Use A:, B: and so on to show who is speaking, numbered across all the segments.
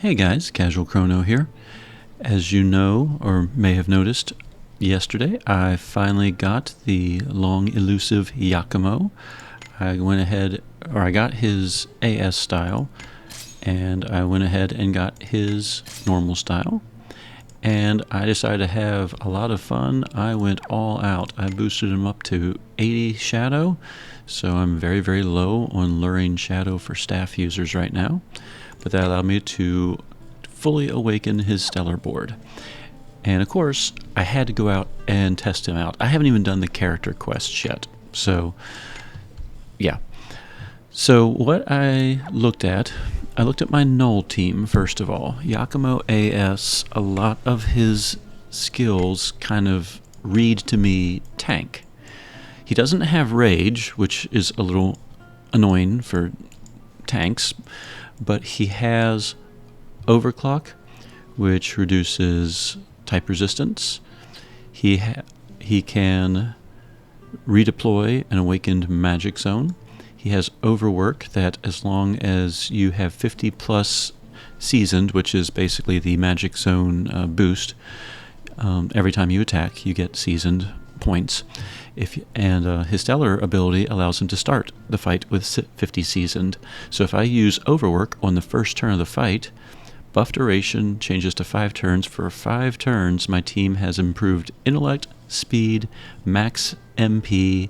A: Hey guys, Casual Chrono here. As you know, or may have noticed, yesterday I finally got the long elusive Yakumo. I got his AS style, and I went ahead and got his normal style. And I decided to have a lot of fun. I went all out. I boosted him up to 80 Shadow, so I'm very, very low on luring Shadow for staff users right now. But that allowed me to fully awaken his stellar board. And of course, I had to go out and test him out. I haven't even done the character quests yet. So, yeah. So what I looked at my Null team first of all. Yakumo AS, a lot of his skills kind of read to me tank. He doesn't have rage, which is a little annoying for tanks, but he has overclock, which reduces type resistance. He can redeploy an awakened magic zone. He has overwork that as long as you have 50 plus seasoned, which is basically the magic zone boost, every time you attack you get seasoned points. His stellar ability allows him to start the fight with 50 seasoned. So if I use overwork on the first turn of the fight, buff duration changes to 5 turns. For 5 turns, my team has improved intellect, speed, max MP,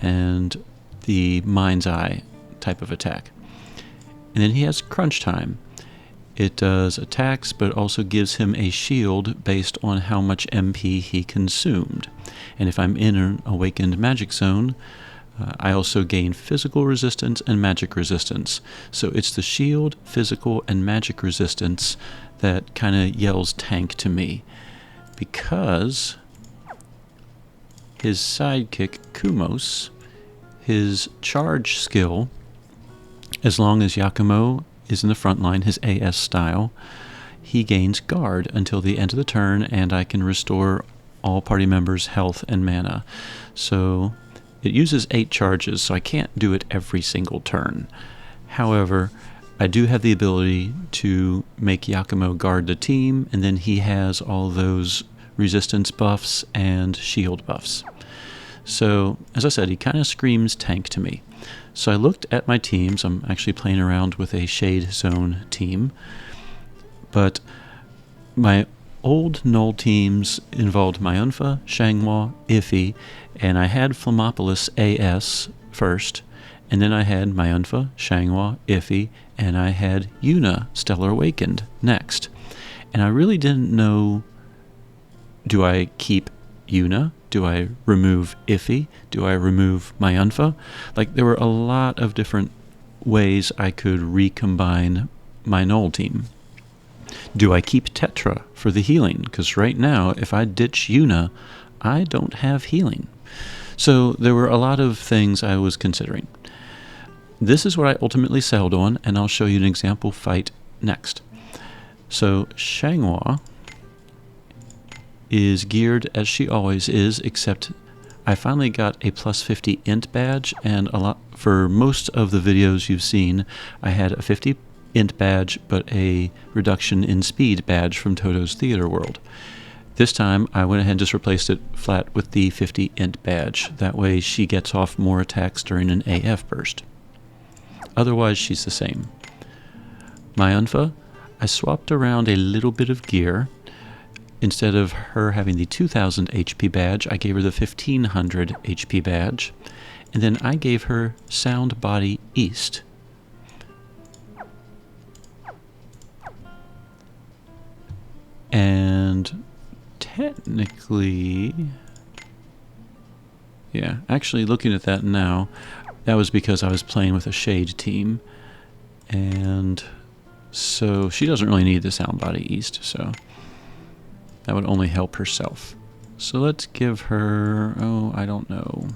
A: and the mind's eye type of attack. And then he has crunch time. It does attacks, but also gives him a shield based on how much MP he consumed. And if I'm in an awakened magic zone, I also gain physical resistance and magic resistance. So it's the shield, physical, and magic resistance that kind of yells tank to me. Because his sidekick, Kumos, his charge skill, as long as Yakumo is in the front line, his AS style, he gains guard until the end of the turn, and I can restore all party members' health and mana. So it uses 8 charges, so I can't do it every single turn. However, I do have the ability to make Yakumo guard the team, and then he has all those resistance buffs and shield buffs. So, as I said, he kind of screams tank to me. So I looked at my teams. I'm actually playing around with a Shade Zone team. But my old Null teams involved Myunfa, Shangwa, Iffy, and I had Flammopolis AS first, and then I had Myunfa, Shangwa, Iffy, and I had Yuna, Stellar Awakened, next. And I really didn't know, do I keep Yuna? Do I remove Iffy? Do I remove Myunfa? Like, there were a lot of different ways I could recombine my Null team. Do I keep Tetra for the healing? Because right now, if I ditch Yuna, I don't have healing. So there were a lot of things I was considering. This is what I ultimately settled on, and I'll show you an example fight next. So Shangwa is geared as she always is, except I finally got a plus 50 int badge, and for most of the videos you've seen, I had a 50 int badge but a reduction in speed badge from Toto's Theater World. This time I went ahead and just replaced it flat with the 50 int badge. That way she gets off more attacks during an AF burst. Otherwise she's the same. Myunfa, I swapped around a little bit of gear. Instead of her having the 2000 HP badge, I gave her the 1500 HP badge, and then I gave her Sound Body East. And technically, yeah, actually looking at that now, that was because I was playing with a Shade team, and so she doesn't really need the Sound Body East, so that would only help herself. So let's give her, I don't know,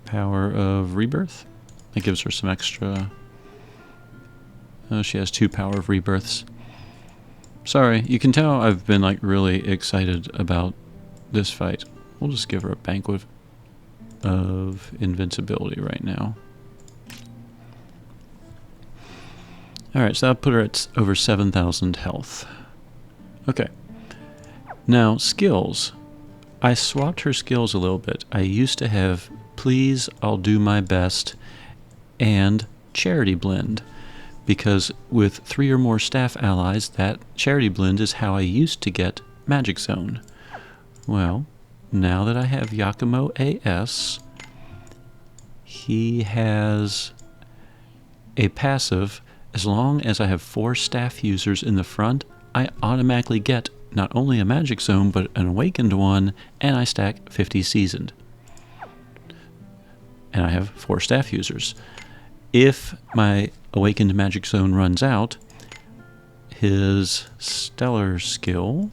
A: Power of Rebirth. That gives her some extra. She has 2 Power of Rebirths. Sorry, you can tell I've been like really excited about this fight. We'll just give her a Banquet of Invincibility right now. Alright, so that'll put her at over 7,000 health. Okay. Now, skills. I swapped her skills a little bit. I used to have Please, I'll Do My Best, and Charity Blend, because with 3 or more staff allies, that Charity Blend is how I used to get Magic Zone. Well, now that I have Yakumo AS, he has a passive. As long as I have 4 staff users in the front, I automatically get not only a Magic Zone, but an Awakened one, and I stack 50 Seasoned. And I have 4 staff users. If my Awakened Magic Zone runs out, his Stellar skill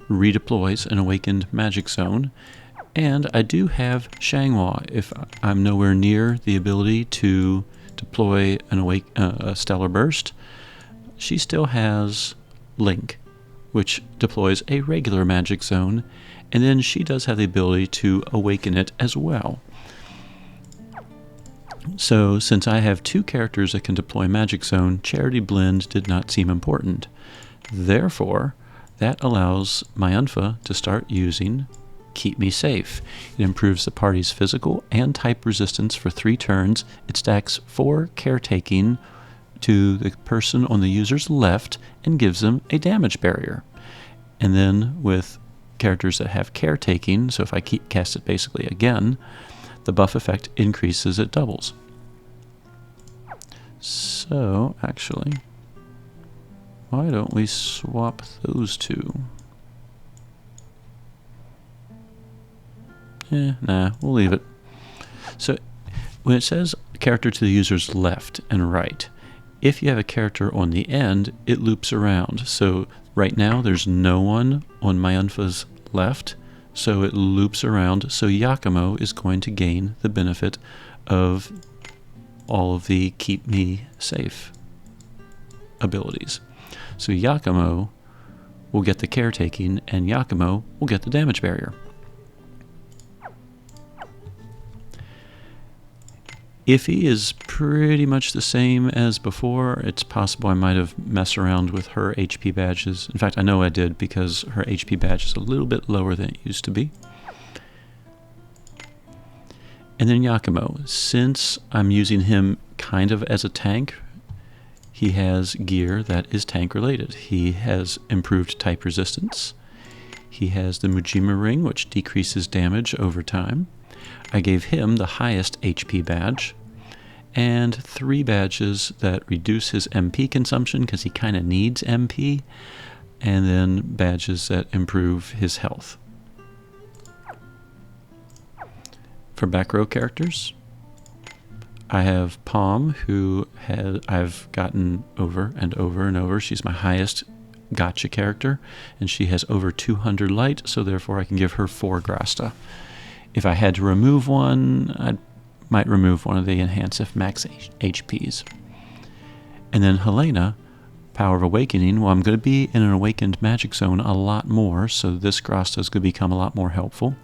A: redeploys an Awakened Magic Zone, and I do have Shanghua if I'm nowhere near the ability to deploy a Stellar Burst. She still has Link, which deploys a regular Magic Zone, and then she does have the ability to awaken it as well. So since I have 2 characters that can deploy Magic Zone, Charity Blend did not seem important. Therefore, that allows my Unfa to start using Keep Me Safe. It improves the party's physical and type resistance for 3 turns. It stacks 4 caretaking to the person on the user's left and gives them a damage barrier. And then with characters that have caretaking, so if I cast it basically again, the buff effect increases, it doubles. So, actually, why don't we swap those 2? Nah, we'll leave it. So, when it says character to the user's left and right, if you have a character on the end, it loops around. So, right now, there's no one on my Unfa's left, so it loops around. So Yakumo is going to gain the benefit of all of the Keep Me Safe abilities. So Yakumo will get the caretaking, and Yakumo will get the damage barrier. Iffy is pretty much the same as before. It's possible I might have messed around with her HP badges. In fact, I know I did, because her HP badge is a little bit lower than it used to be. And then Yakumo. Since I'm using him kind of as a tank, he has gear that is tank related. He has improved type resistance. He has the Mujima ring, which decreases damage over time. I gave him the highest HP badge, and 3 badges that reduce his MP consumption because he kind of needs MP, and then badges that improve his health. For back row characters, I have Palm, who I've gotten over and over and over. She's my highest gotcha character, and she has over 200 light, so therefore I can give her 4 Grasta. If I had to remove one, I might remove one of the enhance if max HPs. And then Helena, Power of Awakening. Well, I'm going to be in an Awakened Magic Zone a lot more, so this Grasta is going to become a lot more helpful.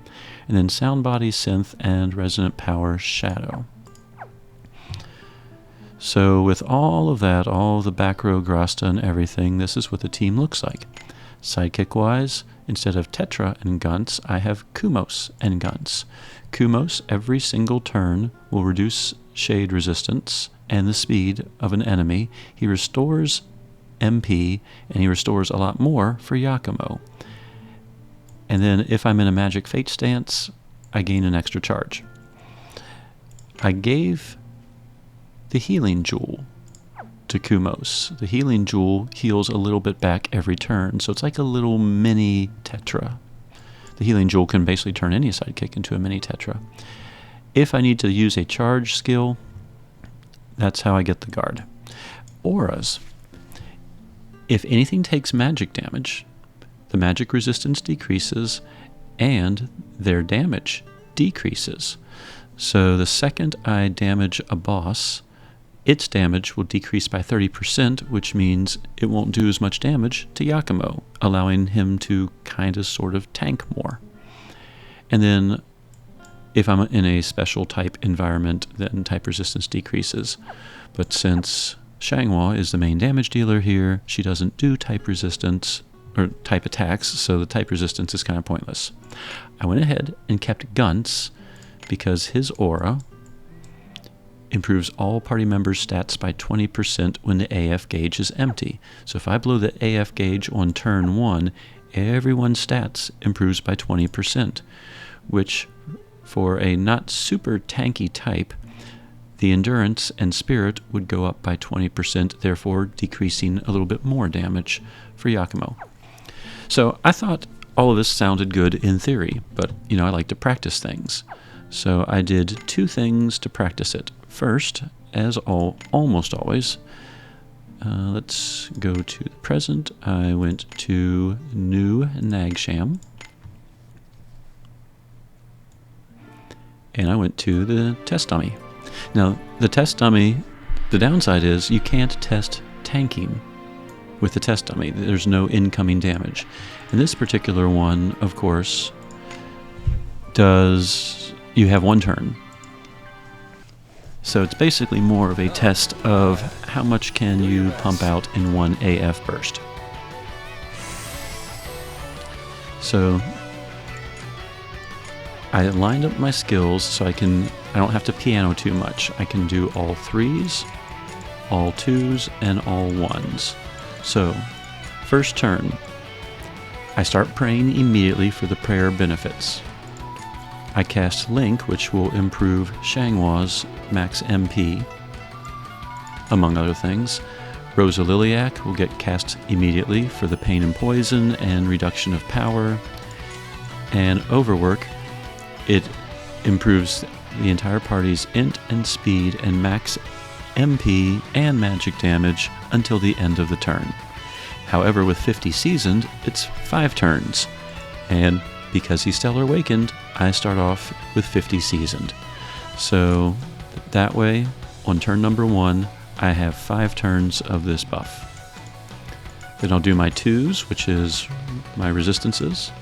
A: And then Sound Body, Synth, and Resonant Power, Shadow. So with all of that, all of the back row Grasta and everything, this is what the team looks like. Sidekick-wise, instead of Tetra and Gunts, I have Kumos and Gunts. Kumos, every single turn, will reduce shade resistance and the speed of an enemy. He restores MP, and he restores a lot more for Yakumo. And then if I'm in a Magic Fate stance, I gain an extra charge. I gave the Healing Jewel to Kumos. The Healing Jewel heals a little bit back every turn, so it's like a little mini Tetra. The Healing Jewel can basically turn any sidekick into a mini Tetra. If I need to use a charge skill, that's how I get the guard. Auras. If anything takes magic damage, the magic resistance decreases and their damage decreases. So the second I damage a boss, its damage will decrease by 30%, which means it won't do as much damage to Yakumo, allowing him to kind of sort of tank more. And then If I'm in a special type environment, then type resistance decreases. But since Xianghua is the main damage dealer here, she doesn't do type resistance or type attacks, so the type resistance is kind of pointless. I went ahead and kept Gunts because his aura improves all party members' stats by 20% when the AF gauge is empty. So if I blow the AF gauge on turn 1, everyone's stats improves by 20%, which for a not super tanky type, the endurance and spirit would go up by 20%, therefore decreasing a little bit more damage for Yakumo. So I thought all of this sounded good in theory, but I like to practice things. So I did 2 things to practice it. First, as almost always, let's go to the present. I went to New Nagsham. And I went to the test dummy. Now, the test dummy, the downside is you can't test tanking with the test dummy. There's no incoming damage. And this particular one, of course, you have 1 turn. So it's basically more of a test of how much can you pump out in 1 AF burst. So I lined up my skills so I don't have to piano too much. I can do all 3s, all 2s, and all 1s. So, first turn, I start praying immediately for the prayer benefits. I cast Link, which will improve Xianghua's max MP, among other things. Rosa Liliac will get cast immediately for the pain and poison and reduction of power. And Overwork, it improves the entire party's int and speed and max MP and magic damage until the end of the turn. However, with 50 seasoned, it's 5 turns. And because he's Stellar Awakened, I start off with 50 seasoned. So that way, on turn number 1, I have 5 turns of this buff. Then I'll do my 2s, which is my resistances,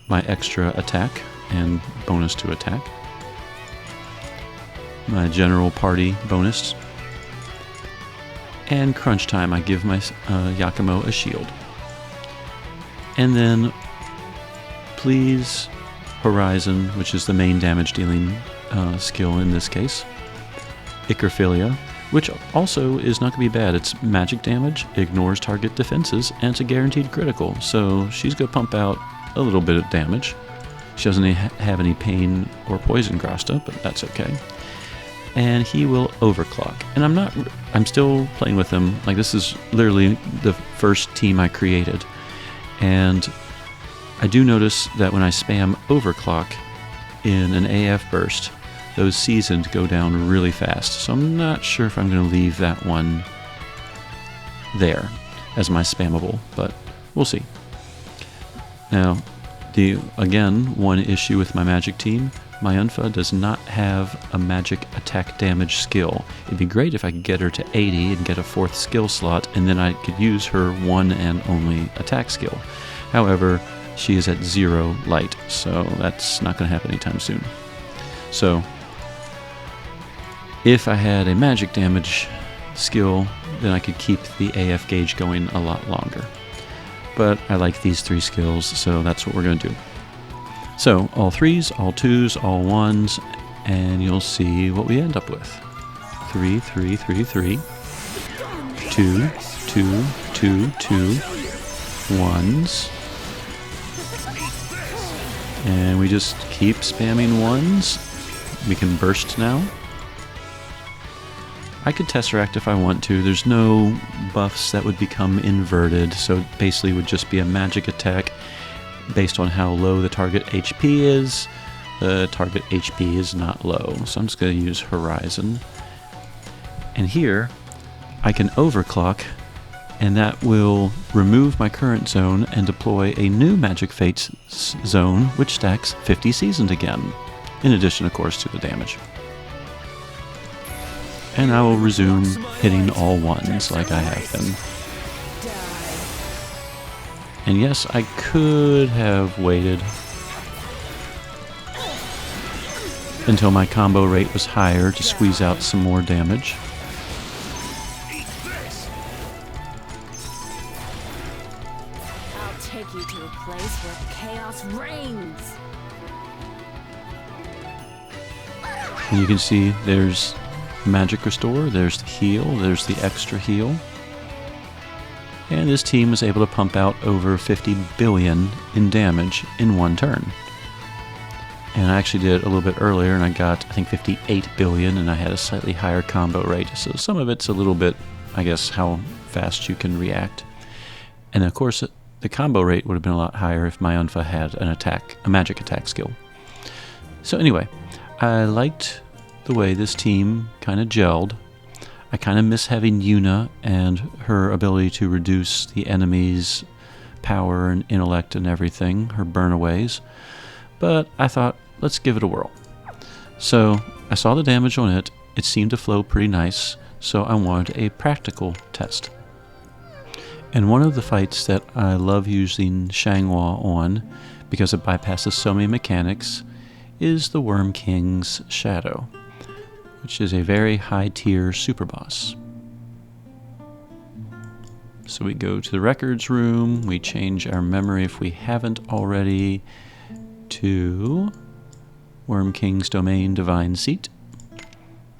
A: my extra attack and bonus to attack, my general party bonus, and crunch time I give my Yakumo a shield. And then please Horizon, which is the main damage dealing skill in this case, Icrophilia, which also is not going to be bad. It's magic damage, ignores target defenses, and it's a guaranteed critical, so she's going to pump out a little bit of damage. She doesn't have any pain or poison Grasta, but that's okay. And he will overclock. And I'm still playing with him. Like, this is literally the first team I created. And I do notice that when I spam overclock in an AF burst, those seasoned go down really fast. So I'm not sure if I'm going to leave that one there as my spammable, but we'll see. Now, again, one issue with my magic team, my Unfa does not have a magic attack damage skill. It'd be great if I could get her to 80 and get a 4th skill slot, and then I could use her one and only attack skill. However, she is at 0 light, so that's not going to happen anytime soon. So, if I had a magic damage skill, then I could keep the AF gauge going a lot longer. But I like these 3 skills, so that's what we're going to do. So, all 3s, all 2s, all 1s, and you'll see what we end up with. 3, 3, 3, 3, 2, 2, 2, 2, 1s, and we just keep spamming 1s. We can burst now. I could Tesseract if I want to. There's no buffs that would become inverted, so it basically would just be a magic attack based on how low the target HP is. The target HP is not low, so I'm just going to use Horizon. And here, I can overclock, and that will remove my current zone and deploy a new Magic Fates zone, which stacks 50 seasoned again, in addition, of course, to the damage. And I will resume hitting all 1s like I have been. And yes, I could have waited until my combo rate was higher to squeeze out some more damage.
B: I'll take you to a place where chaos reigns.
A: And you can see there's magic restore, there's the heal, there's the extra heal. And this team was able to pump out over 50 billion in damage in one turn. And I actually did it a little bit earlier, and I got, I think, 58 billion, and I had a slightly higher combo rate. So some of it's a little bit, I guess, how fast you can react. And of course, the combo rate would have been a lot higher if my Unfa had a magic attack skill. So anyway, I liked the way this team kind of gelled. I kind of miss having Yuna and her ability to reduce the enemy's power and intellect and everything, her burnaways. But I thought, let's give it a whirl. So I saw the damage on it. It seemed to flow pretty nice, so I wanted a practical test. And one of the fights that I love using Xianghua on, because it bypasses so many mechanics, is the Wyrmking's Shadow, which is a very high tier super boss. So we go to the records room, we change our memory if we haven't already to Wyrmking's Domain Divine Seat,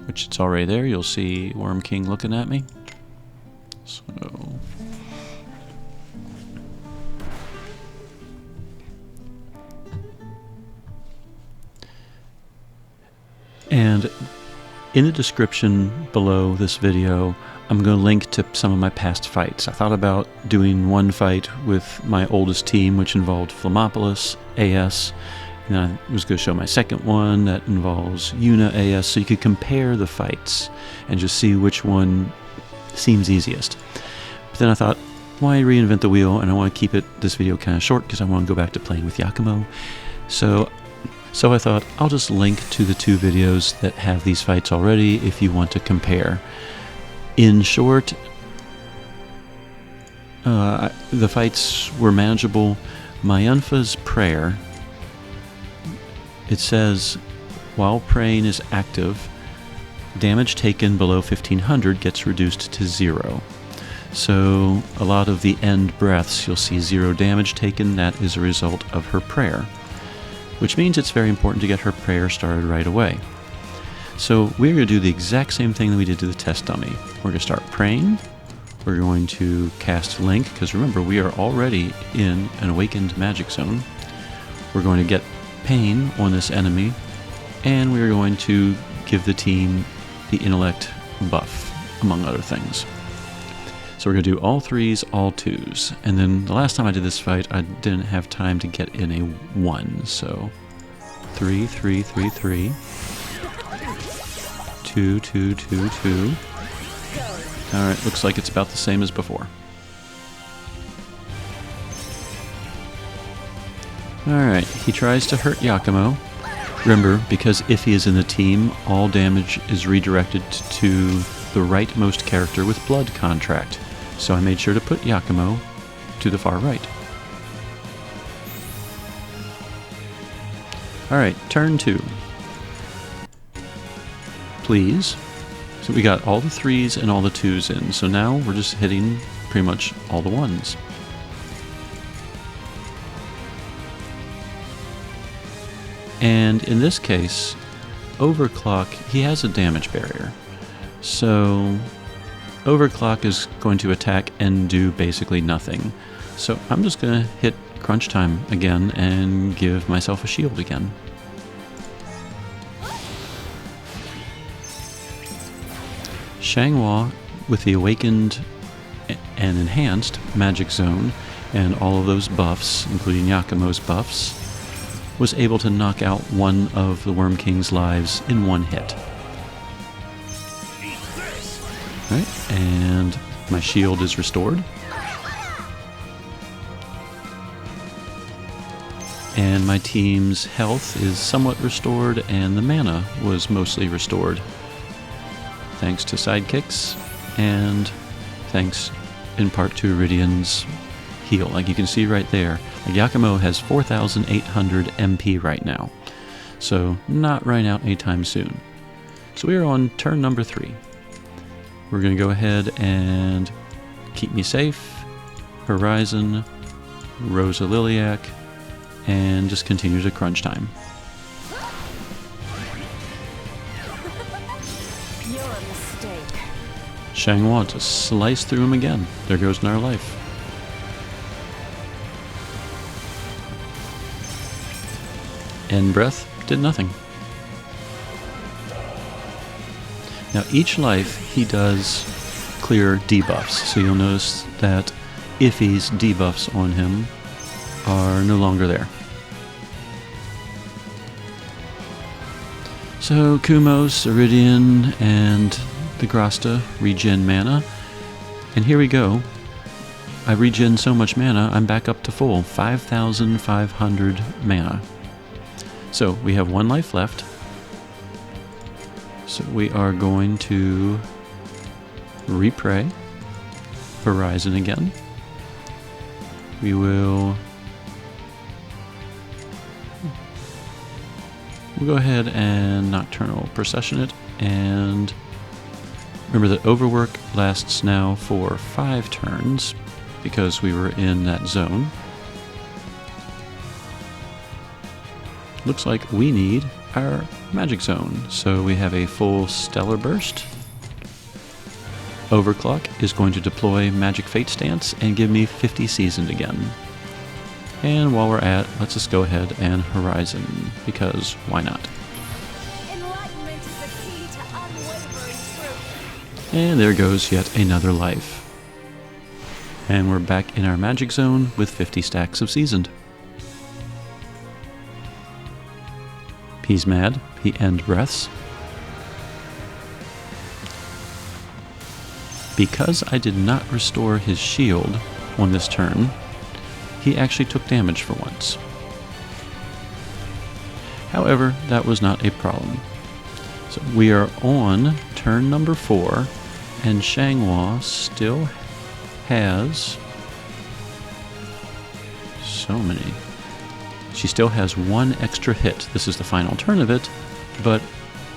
A: which it's already there. You'll see Wyrmking looking at me. So and in the description below this video, I'm going to link to some of my past fights. I thought about doing one fight with my oldest team, which involved Flammopolis AS, and I was going to show my second one that involves Yuna AS, so you could compare the fights and just see which one seems easiest. But then I thought, why reinvent the wheel? And I want to keep this video kind of short because I want to go back to playing with Yakumo. So I thought I'll just link to the two videos that have these fights already if you want to compare. In short, the fights were manageable. My Unfa's prayer, it says, while praying is active, damage taken below 1500 gets reduced to 0. So a lot of the end breaths, you'll see 0 damage taken. That is a result of her prayer, which means it's very important to get her prayer started right away. So we're going to do the exact same thing that we did to the test dummy. We're going to start praying. We're going to cast Link, because remember, we are already in an awakened magic zone. We're going to get pain on this enemy, and we're going to give the team the intellect buff, among other things. So we're going to do all 3s, all 2s. And then the last time I did this fight, I didn't have time to get in a 1. So 3, 3, 3, 3. 2, 2, 2, 2. Alright, looks like it's about the same as before. Alright, he tries to hurt Yakumo. Remember, because Iffy is in the team, all damage is redirected to the rightmost character with blood contract. So I made sure to put Yakumo to the far right. Alright, turn 2. Please. So we got all the 3s and all the 2s in. So now we're just hitting pretty much all the 1s. And in this case, Overclock, he has a damage barrier. So Overclock is going to attack and do basically nothing. So I'm just going to hit Crunch Time again and give myself a shield again. Xianghua, with the awakened and enhanced magic zone and all of those buffs, including Yakumo's buffs, was able to knock out one of the Wyrmking's lives in one hit. Right, and my shield is restored. And my team's health is somewhat restored, and the mana was mostly restored. Thanks to sidekicks, and thanks in part to Iridian's heal. Like you can see right there, like Yakumo has 4,800 MP right now. So not right out anytime soon. So we are on turn number 3. We're going to go ahead and keep me safe, Horizon, Rosa Liliac, and just continue to crunch time.
B: You're a mistake.
A: Xianghua to slice through him again. There goes another life. End breath did nothing. Now each life he does clear debuffs, so you'll notice that Iffy's debuffs on him are no longer there. So Kumos, Iridian, and the Grasta regen mana. And here we go. I regen so much mana, I'm back up to full, 5,500 mana. So we have 1 life left. So we are going to repray Horizon again. We'll go ahead and Nocturnal Procession it, and remember that Overwork lasts now for 5 turns because we were in that zone. Looks like we need our magic zone, so we have a full Stellar Burst. Overclock is going to deploy Magic Fate Stance and give me 50 seasoned again. And while we're at, let's just go ahead and Horizon, because why not?
B: Enlightenment is the key to unwavering truth.
A: And there goes yet another life. And we're back in our magic zone with 50 stacks of seasoned. He's mad. He end breaths. Because I did not restore his shield on this turn, he actually took damage for once. However, that was not a problem. So we are on turn number 4, and Xianghua still has so many. She still has 1 extra hit. This is the final turn of it, but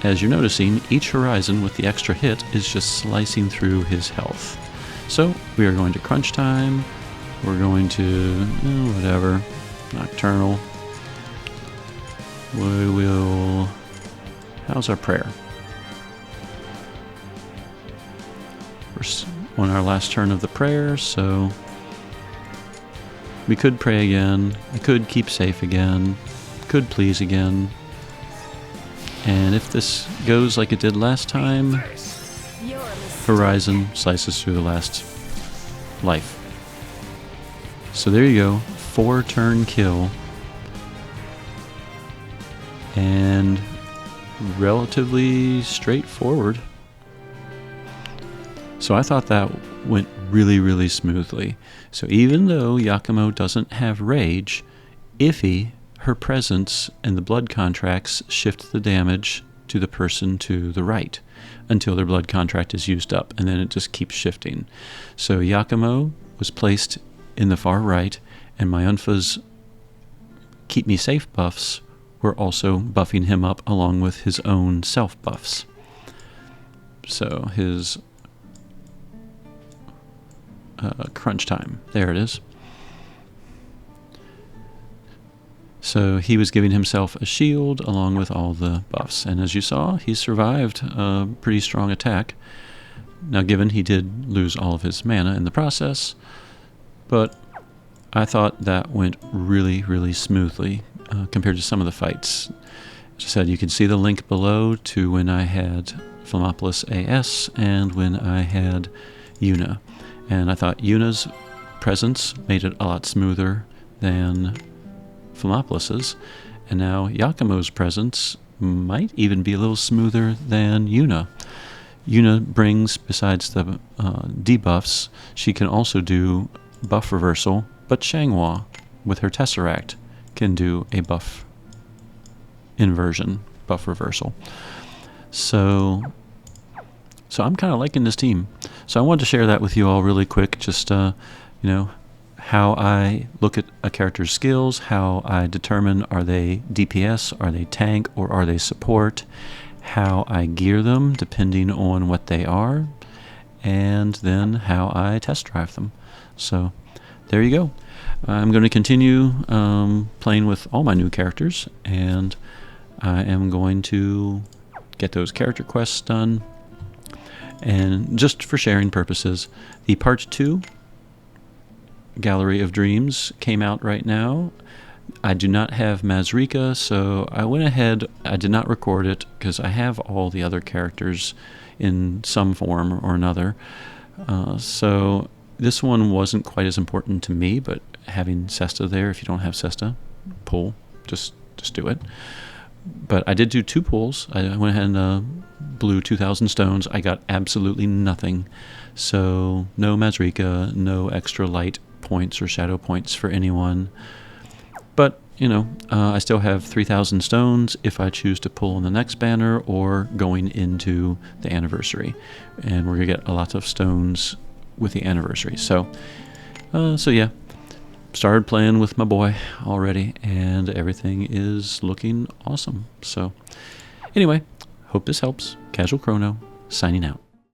A: as you're noticing, each Horizon with the extra hit is just slicing through his health. So we are going to crunch time. We're going to, whatever, Nocturnal. We will, how's our prayer? We're on our last turn of the prayer, so we could pray again. I could keep safe again. Could please again. And if this goes like it did last time,
B: You're a mistake.
A: Horizon slices through the last life. So there you go, 4-turn kill. And relatively straightforward. So I thought that went really, really smoothly. So even though Yakumo doesn't have rage, Iffy, her presence and the blood contracts shift the damage to the person to the right until their blood contract is used up, and then it just keeps shifting. So Yakumo was placed in the far right, and Myunfa's Keep Me Safe buffs were also buffing him up along with his own self buffs. So his crunch time, there it is. So he was giving himself a shield along with all the buffs. And as you saw, he survived a pretty strong attack. Now given he did lose all of his mana in the process, but I thought that went really, really smoothly compared to some of the fights. As I said, you can see the link below to when I had Flammopolis AS and when I had Yuna. And I thought Yuna's presence made it a lot smoother than Flammopolis's, and now Yakumo's presence might even be a little smoother than Yuna. Yuna brings, besides the debuffs, she can also do buff reversal, but Xianghua, with her Tesseract, can do a buff inversion, buff reversal. So I'm kind of liking this team. So I wanted to share that with you all really quick, just, how I look at a character's skills, how I determine are they DPS, are they tank, or are they support, how I gear them depending on what they are, and then how I test drive them. So there you go. I'm going to continue playing with all my new characters, and I am going to get those character quests done. And just for sharing purposes, the Part 2 Gallery of Dreams came out right now. I do not have Mazrika, so I went ahead. I did not record it because I have all the other characters in some form or another. So this one wasn't quite as important to me, but having Sesta there, if you don't have Sesta, pull. Just do it. But I did do 2 pulls. I went ahead and blew 2,000 stones. I got absolutely nothing. So no Mazrika, no extra light points or shadow points for anyone. But, I still have 3,000 stones if I choose to pull on the next banner or going into the anniversary. And we're going to get a lot of stones with the anniversary. So yeah, started playing with my boy already, and everything is looking awesome. So anyway, hope this helps. Casual Crono, signing out.